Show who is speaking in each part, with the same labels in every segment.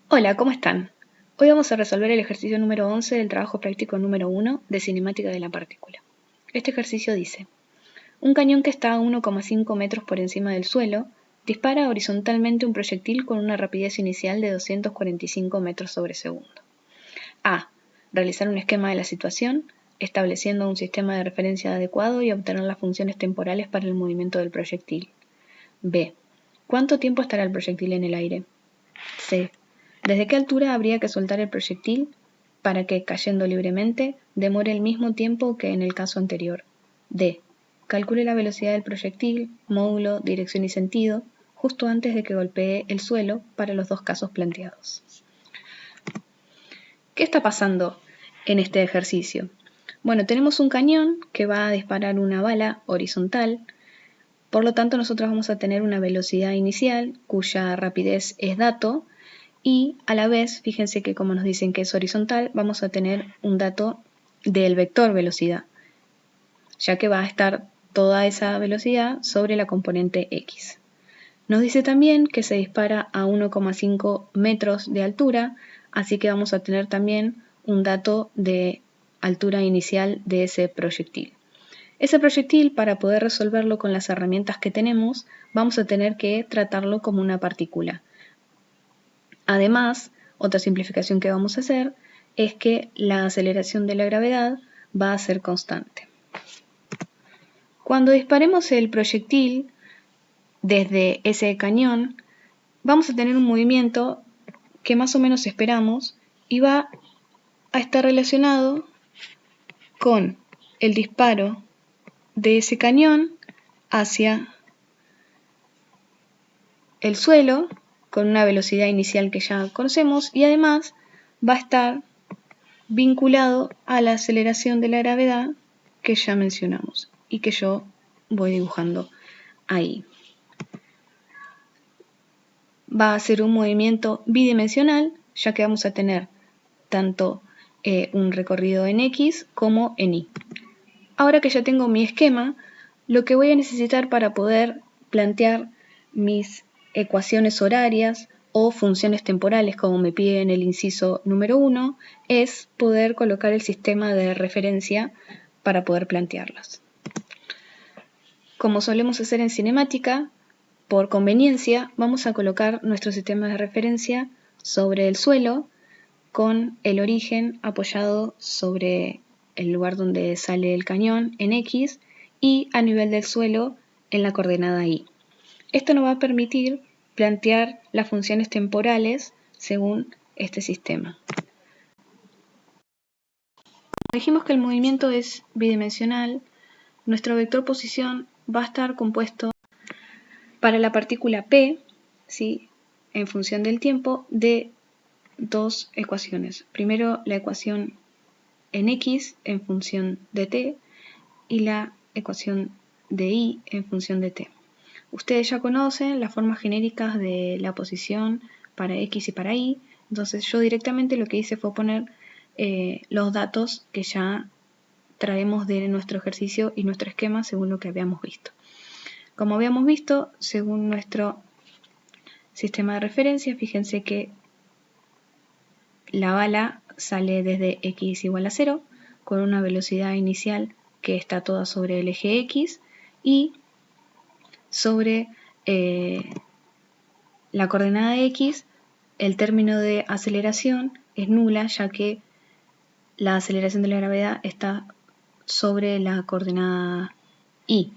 Speaker 1: Hola, ¿cómo están? Hoy vamos a resolver el ejercicio número 11 del trabajo práctico número 1 de cinemática de la partícula. Este ejercicio dice: un cañón que está a 1,5 metros por encima del suelo dispara horizontalmente un proyectil con una rapidez inicial de 245 metros sobre segundo. A. Realizar un esquema de la situación, estableciendo un sistema de referencia adecuado y obtener las funciones temporales para el movimiento del proyectil. B. ¿Cuánto tiempo estará el proyectil en el aire? C. ¿Desde qué altura habría que soltar el proyectil para que, cayendo libremente, demore el mismo tiempo que en el caso anterior? D. Calcule la velocidad del proyectil, módulo, dirección y sentido, justo antes de que golpee el suelo para los dos casos planteados. ¿Qué está pasando en este ejercicio? Bueno, tenemos un cañón que va a disparar una bala horizontal, por lo tanto nosotros vamos a tener una velocidad inicial cuya rapidez es dato, y a la vez, fíjense que como nos dicen que es horizontal, vamos a tener un dato del vector velocidad, ya que va a estar toda esa velocidad sobre la componente x. Nos dice también que se dispara a 1,5 metros de altura, así que vamos a tener también un dato de altura inicial de ese proyectil. Ese proyectil, para poder resolverlo con las herramientas que tenemos, vamos a tener que tratarlo como una partícula. Además, otra simplificación que vamos a hacer es que la aceleración de la gravedad va a ser constante. Cuando disparemos el proyectil desde ese cañón, vamos a tener un movimiento que más o menos esperamos y va a estar relacionado con el disparo de ese cañón hacia el suelo con una velocidad inicial que ya conocemos, y además va a estar vinculado a la aceleración de la gravedad que ya mencionamos y que yo voy dibujando ahí. Va a ser un movimiento bidimensional, ya que vamos a tener tanto un recorrido en X como en Y. Ahora que ya tengo mi esquema, lo que voy a necesitar para poder plantear mis ecuaciones horarias o funciones temporales, como me pide en el inciso número 1, es poder colocar el sistema de referencia para poder plantearlas. Como solemos hacer en cinemática, por conveniencia vamos a colocar nuestro sistema de referencia sobre el suelo, con el origen apoyado sobre el lugar donde sale el cañón en X y a nivel del suelo en la coordenada Y. Esto nos va a permitir plantear las funciones temporales según este sistema. Dijimos que el movimiento es bidimensional, nuestro vector posición va a estar compuesto para la partícula P, ¿sí?, en función del tiempo, de dos ecuaciones. Primero la ecuación en X en función de t y la ecuación de Y en función de t. Ustedes ya conocen las formas genéricas de la posición para X y para Y, entonces yo directamente lo que hice fue poner los datos que ya traemos de nuestro ejercicio y nuestro esquema según lo que habíamos visto. Como habíamos visto, según nuestro sistema de referencia, fíjense que la bala sale desde X igual a 0, con una velocidad inicial que está toda sobre el eje X, y sobre la coordenada X, el término de aceleración es nula, ya que la aceleración de la gravedad está sobre la coordenada Y.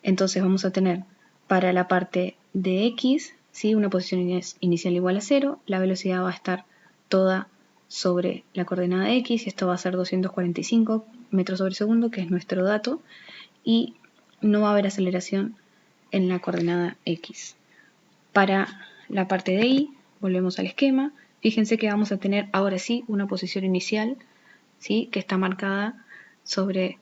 Speaker 1: Entonces vamos a tener para la parte de X, ¿sí?, una posición inicial igual a 0, la velocidad va a estar toda sobre la coordenada X, y esto va a ser 245 metros sobre segundo, que es nuestro dato, y no va a haber aceleración en la coordenada X. Para la parte de Y, volvemos al esquema, fíjense que vamos a tener ahora sí una posición inicial, ¿sí?, que está marcada sobre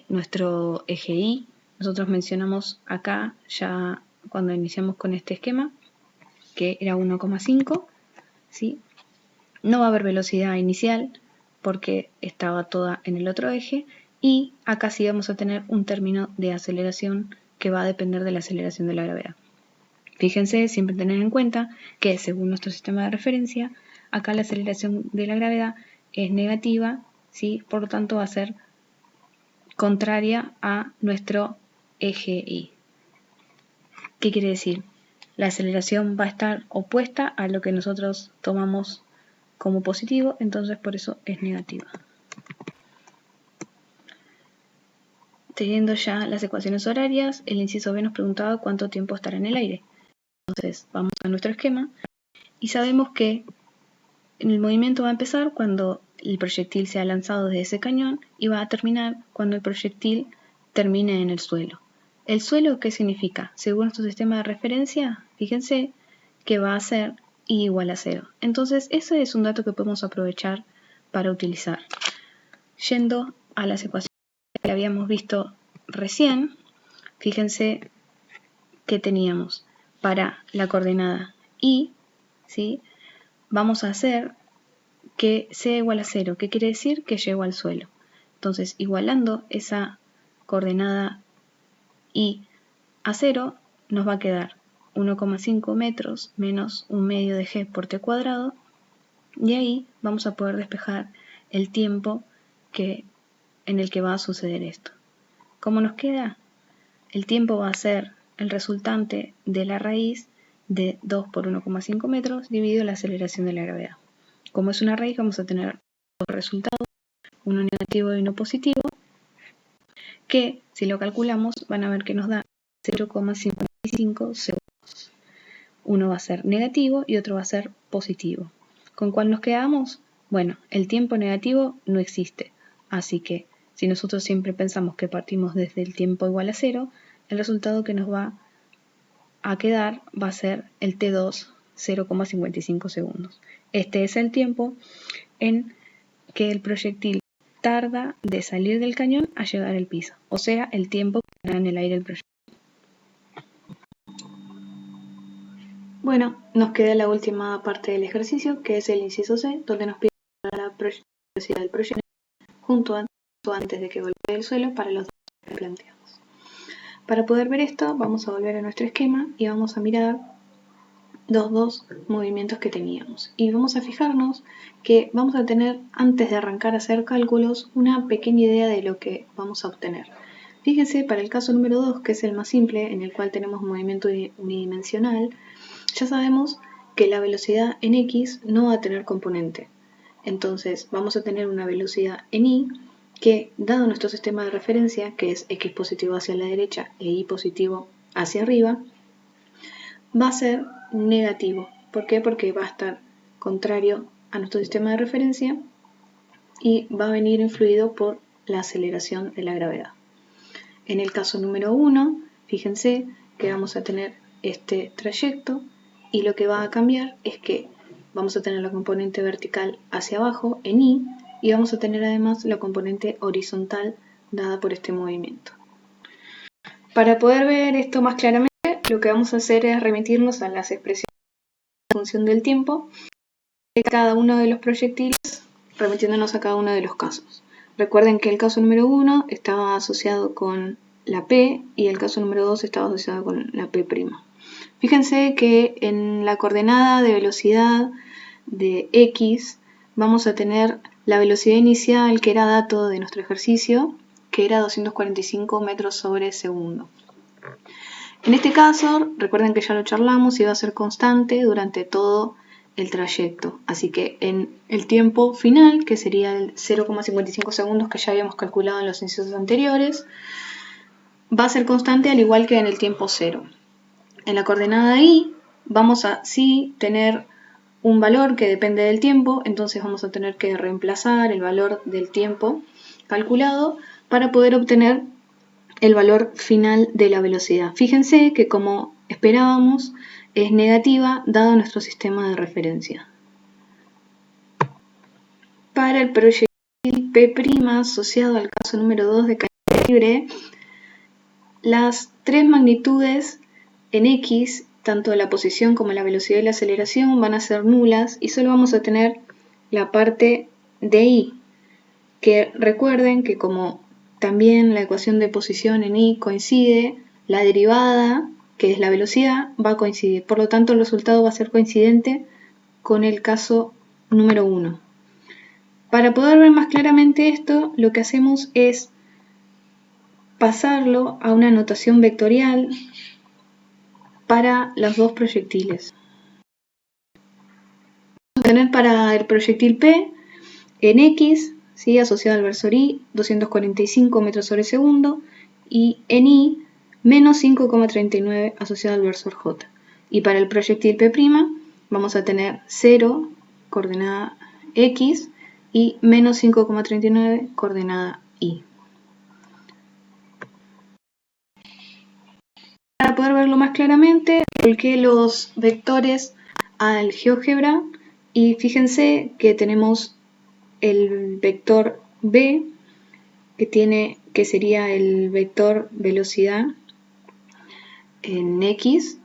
Speaker 1: nuestro eje Y. Nosotros mencionamos acá, ya cuando iniciamos con este esquema, que era 1,5, ¿sí? No va a haber velocidad inicial porque estaba toda en el otro eje, y acá sí vamos a tener un término de aceleración que va a depender de la aceleración de la gravedad. Fíjense, siempre tener en cuenta que según nuestro sistema de referencia, acá la aceleración de la gravedad es negativa, ¿sí? Por lo tanto va a ser contraria a nuestro eje Y. ¿Qué quiere decir? La aceleración va a estar opuesta a lo que nosotros tomamos como positivo, entonces por eso es negativa. Teniendo ya las ecuaciones horarias, el inciso B nos preguntaba cuánto tiempo estará en el aire. Entonces vamos a nuestro esquema y sabemos que el movimiento va a empezar cuando el proyectil sea lanzado desde ese cañón y va a terminar cuando el proyectil termine en el suelo. ¿El suelo qué significa? Según nuestro sistema de referencia, fíjense que va a ser I igual a 0. Entonces ese es un dato que podemos aprovechar para utilizar. Yendo a las ecuaciones que habíamos visto recién, fíjense que teníamos para la coordenada I, ¿sí? Vamos a hacer que sea igual a 0. ¿Qué quiere decir? Que llego al suelo. Entonces, igualando esa coordenada I a 0, nos va a quedar 1,5 metros menos un medio de g por t cuadrado, y ahí vamos a poder despejar el tiempo en el que va a suceder esto. ¿Cómo nos queda? El tiempo va a ser el resultante de la raíz de 2 por 1,5 metros dividido la aceleración de la gravedad. Como es una raíz, vamos a tener dos resultados, uno negativo y uno positivo, que si lo calculamos van a ver que nos da 0,55 segundos. Uno va a ser negativo y otro va a ser positivo. ¿Con cuál nos quedamos? Bueno, el tiempo negativo no existe, así que si nosotros siempre pensamos que partimos desde el tiempo igual a 0, el resultado que nos va a quedar va a ser el T2, 0,55 segundos. Este es el tiempo en que el proyectil tarda de salir del cañón a llegar al piso, o sea, el tiempo que estará en el aire el proyectil. Bueno, nos queda la última parte del ejercicio, que es el inciso C, donde nos pide la velocidad del proyectil junto antes de que golpee el suelo para los datos que planteamos. Para poder ver esto, vamos a volver a nuestro esquema y vamos a mirar los dos movimientos que teníamos. Y vamos a fijarnos que vamos a tener, antes de arrancar a hacer cálculos, una pequeña idea de lo que vamos a obtener. Fíjense, para el caso número 2, que es el más simple, en el cual tenemos movimiento unidimensional, ya sabemos que la velocidad en X no va a tener componente. Entonces vamos a tener una velocidad en Y que, dado nuestro sistema de referencia, que es X positivo hacia la derecha e Y positivo hacia arriba, va a ser negativo. ¿Por qué? Porque va a estar contrario a nuestro sistema de referencia y va a venir influido por la aceleración de la gravedad. En el caso número 1, fíjense que vamos a tener este trayecto y lo que va a cambiar es que vamos a tener la componente vertical hacia abajo en Y y vamos a tener además la componente horizontal dada por este movimiento. Para poder ver esto más claramente, lo que vamos a hacer es remitirnos a las expresiones en función del tiempo de cada uno de los proyectiles, remitiéndonos a cada uno de los casos. Recuerden que el caso número 1 estaba asociado con la P y el caso número 2 estaba asociado con la P'. Fíjense que en la coordenada de velocidad de X vamos a tener la velocidad inicial, que era dato de nuestro ejercicio, que era 245 metros sobre segundo. En este caso, recuerden que ya lo charlamos, iba a ser constante durante todo el trayecto. Así que en el tiempo final, que sería el 0,55 segundos que ya habíamos calculado en los incisos anteriores, va a ser constante al igual que en el tiempo 0. En la coordenada Y vamos a sí tener un valor que depende del tiempo, entonces vamos a tener que reemplazar el valor del tiempo calculado para poder obtener el valor final de la velocidad. Fíjense que, como esperábamos, es negativa dado nuestro sistema de referencia. Para el proyectil P' asociado al caso número 2 de caída libre, las tres magnitudes en X, tanto la posición como la velocidad y la aceleración, van a ser nulas y solo vamos a tener la parte de Y, que recuerden que como también la ecuación de posición en Y coincide, la derivada que es la velocidad, va a coincidir. Por lo tanto, el resultado va a ser coincidente con el caso número 1. Para poder ver más claramente esto, lo que hacemos es pasarlo a una notación vectorial para los dos proyectiles. Vamos a tener para el proyectil P en X, ¿sí?, asociado al versor Y, 245 metros sobre segundo, y en Y, menos 5,39 asociado al versor J. Y para el proyectil P' vamos a tener 0, coordenada X, y menos 5,39 coordenada Y. Para poder verlo más claramente, volqué los vectores al GeoGebra y fíjense que tenemos el vector B, que sería el vector velocidad en X,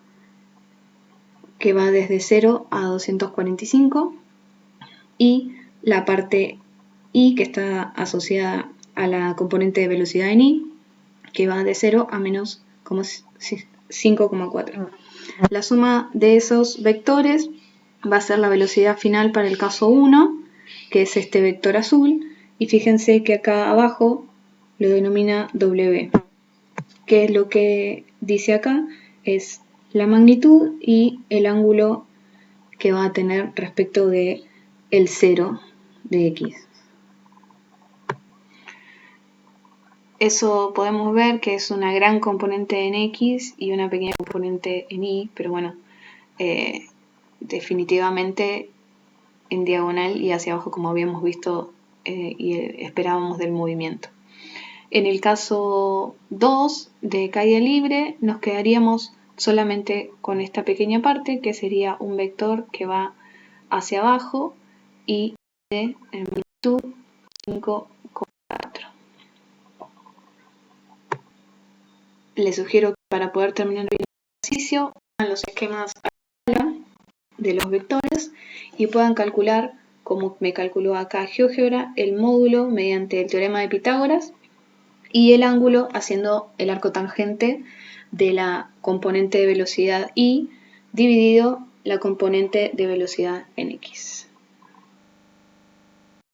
Speaker 1: que va desde 0 a 245, y la parte Y, que está asociada a la componente de velocidad en Y, que va de 0 a menos 5,4. La suma de esos vectores va a ser la velocidad final para el caso 1, que es este vector azul, y fíjense que acá abajo lo denomina W, que es lo que dice acá, es la magnitud y el ángulo que va a tener respecto de el 0 de X. Eso podemos ver que es una gran componente en X y una pequeña componente en Y, pero bueno, definitivamente en diagonal y hacia abajo, como habíamos visto y esperábamos del movimiento. En el caso 2 de caída libre nos quedaríamos solamente con esta pequeña parte, que sería un vector que va hacia abajo y de magnitud 5,4. Les sugiero que para poder terminar bien el ejercicio hagan los esquemas de los vectores y puedan calcular, como me calculó acá GeoGebra, el módulo mediante el teorema de Pitágoras y el ángulo haciendo el arco tangente de la componente de velocidad Y dividido la componente de velocidad en X.